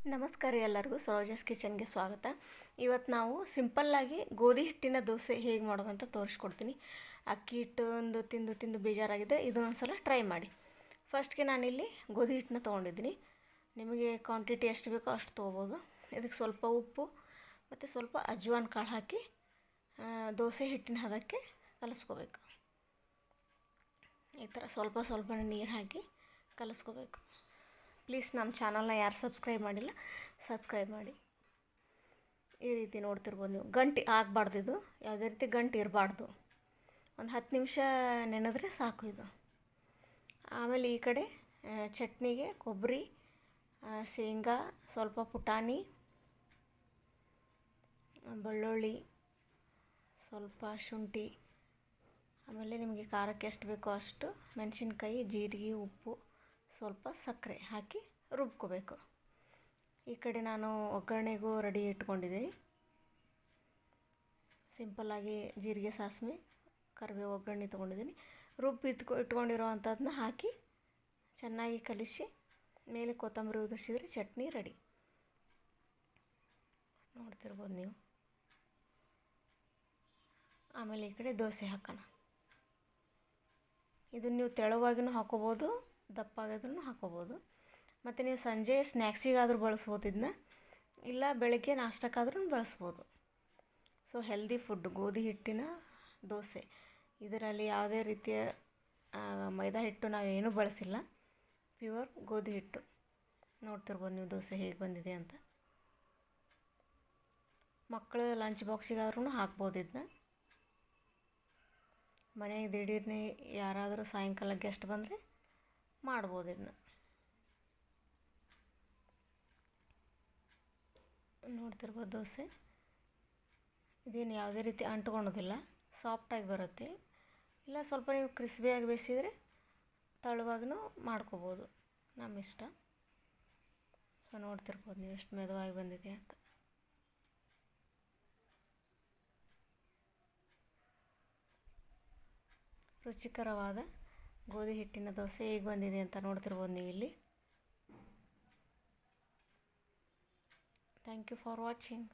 ನಮಸ್ಕಾರ ಎಲ್ಲರಿಗೂ ಸರೋಜಾಸ್ ಕಿಚನ್ಗೆ ಸ್ವಾಗತ. ಇವತ್ತು ನಾವು ಸಿಂಪಲ್ಲಾಗಿ ಗೋಧಿ ಹಿಟ್ಟಿನ ದೋಸೆ ಹೇಗೆ ಮಾಡೋದಂತ ತೋರಿಸ್ಕೊಡ್ತೀನಿ. ಅಕ್ಕಿ ಹಿಟ್ಟು ತಿಂದು ತಿಂದು ಬೇಜಾರಾಗಿದೆ, ಇದನ್ನೊಂದು ಸಲ ಟ್ರೈ ಮಾಡಿ. ಫಸ್ಟ್ಗೆ ನಾನಿಲ್ಲಿ ಗೋಧಿ ಹಿಟ್ಟನ್ನ ತೊಗೊಂಡಿದ್ದೀನಿ. ನಿಮಗೆ ಕ್ವಾಂಟಿಟಿ ಎಷ್ಟು ಬೇಕೋ ಅಷ್ಟು ತೊಗೋಬೋದು. ಇದಕ್ಕೆ ಸ್ವಲ್ಪ ಉಪ್ಪು ಮತ್ತು ಸ್ವಲ್ಪ ಅಜ್ವಾನ್ ಕಾಳು ಹಾಕಿ ದೋಸೆ ಹಿಟ್ಟಿನ ಹದಕ್ಕೆ ಕಲಿಸ್ಕೋಬೇಕು. ಈ ಥರ ಸ್ವಲ್ಪ ಸ್ವಲ್ಪನೇ ನೀರು ಹಾಕಿ ಕಲಿಸ್ಕೋಬೇಕು. ಪ್ಲೀಸ್ ನಮ್ಮ ಚಾನಲ್ನ ಯಾರು ಸಬ್ಸ್ಕ್ರೈಬ್ ಮಾಡಿಲ್ಲ ಸಬ್ಸ್ಕ್ರೈಬ್ ಮಾಡಿ. ಈ ರೀತಿ ನೋಡ್ತಿರ್ಬೋದು ನೀವು. ಗಂಟು ಆಗಬಾರ್ದು, ಇದು ಯಾವುದೇ ರೀತಿ ಗಂಟು ಇರಬಾರ್ದು. ಒಂದು 10 ನಿಮಿಷ ನೆನೆದ್ರೆ ಸಾಕು ಇದು. ಆಮೇಲೆ ಈ ಕಡೆ ಚಟ್ನಿಗೆ ಕೊಬ್ಬರಿ, ಶೇಂಗಾ, ಸ್ವಲ್ಪ ಪುಟಾಣಿ, ಬೆಳ್ಳುಳ್ಳಿ, ಸ್ವಲ್ಪ ಶುಂಠಿ, ಆಮೇಲೆ ನಿಮಗೆ ಖಾರಕ್ಕೆ ಎಷ್ಟು ಬೇಕೋ ಅಷ್ಟು ಮೆಣಸಿನ್ಕಾಯಿ, ಜೀರಿಗೆ, ಉಪ್ಪು, ಸ್ವಲ್ಪ ಸಕ್ಕರೆ ಹಾಕಿ ರುಬ್ಕೋಬೇಕು. ಈ ಕಡೆ ನಾನು ಒಗ್ಗರಣೆಗೂ ರೆಡಿ ಇಟ್ಕೊಂಡಿದ್ದೀನಿ. ಸಿಂಪಲ್ಲಾಗಿ ಜೀರಿಗೆ, ಸಾಸಿವೆ, ಕರಿಬೇವು ಒಗ್ಗರಣೆ ತೊಗೊಂಡಿದ್ದೀನಿ. ಇಟ್ಕೊಂಡಿರೋ ಅಂಥದ್ದನ್ನ ಹಾಕಿ ಚೆನ್ನಾಗಿ ಕಲಿಸಿ ಮೇಲೆ ಕೊತ್ತಂಬರಿ ಉದುರಿಸಿದ್ರೆ ಚಟ್ನಿ ರೆಡಿ. ನೋಡ್ತಿರ್ಬೋದು ನೀವು. ಆಮೇಲೆ ಈ ಕಡೆ ದೋಸೆ ಹಾಕೋಣ. ಇದನ್ನು ನೀವು ತೆಳುವಾಗಿನೂ ಹಾಕೋಬೋದು, ದಪ್ಪಾಗೋದನ್ನು ಹಾಕೋಬೋದು. ಮತ್ತು ನೀವು ಸಂಜೆ ಸ್ನ್ಯಾಕ್ಸಿಗಾದರೂ ಬಳಸ್ಬೋದು ಇದನ್ನ, ಇಲ್ಲ ಬೆಳಗ್ಗೆ ನಾಷ್ಟಕ್ಕಾದ್ರೂ ಬಳಸ್ಬೋದು. ಸೊ ಹೆಲ್ದಿ ಫುಡ್ ಗೋಧಿ ಹಿಟ್ಟಿನ ದೋಸೆ. ಇದರಲ್ಲಿ ಯಾವುದೇ ರೀತಿಯ ಮೈದಾ ಹಿಟ್ಟು ನಾವೇನೂ ಬಳಸಿಲ್ಲ, ಪ್ಯೂರ್ ಗೋಧಿ ಹಿಟ್ಟು. ನೋಡ್ತಿರ್ಬೋದು ನೀವು ದೋಸೆ ಹೇಗೆ ಬಂದಿದೆ ಅಂತ. ಮಕ್ಕಳು ಲಂಚ್ ಬಾಕ್ಸಿಗಾದ್ರೂ ಹಾಕ್ಬೋದು ಇದನ್ನ. ಮನೆಗೆ ದಿಢೀರ್ನೆ ಯಾರಾದರೂ ಸಾಯಂಕಾಲ ಗೆಸ್ಟ್ ಬಂದರೆ ಮಾಡ್ಬೋದು ಇದನ್ನ. ನೋಡ್ತಿರ್ಬೋದು ದೋಸೆ. ಇದೇನು ಯಾವುದೇ ರೀತಿ ಅಂಟ್ಕೊಳೋದಿಲ್ಲ, ಸಾಫ್ಟಾಗಿ ಬರುತ್ತೆ. ಇಲ್ಲ ಸ್ವಲ್ಪ ನೀವು ಕ್ರಿಸ್ಪಿಯಾಗಿ ಬೇಯಿಸಿದರೆ ತಳುವಾಗೂ ಮಾಡ್ಕೋಬೋದು, ನಮ್ಮ ಇಷ್ಟ. ಸೊ ನೋಡ್ತಿರ್ಬೋದು ನೀವು ಎಷ್ಟು ಮೆದುವಾಗಿ ಬಂದಿದೆ ಅಂತ. ರುಚಿಕರವಾದ ಗೋಧಿ ಹಿಟ್ಟಿನ ದೋಸೆ ಹೇಗೆ ಬಂದಿದೆ ಅಂತ ನೋಡ್ತಿರ್ಬೋದು ನೀವು ಇಲ್ಲಿ. Thank you for watching.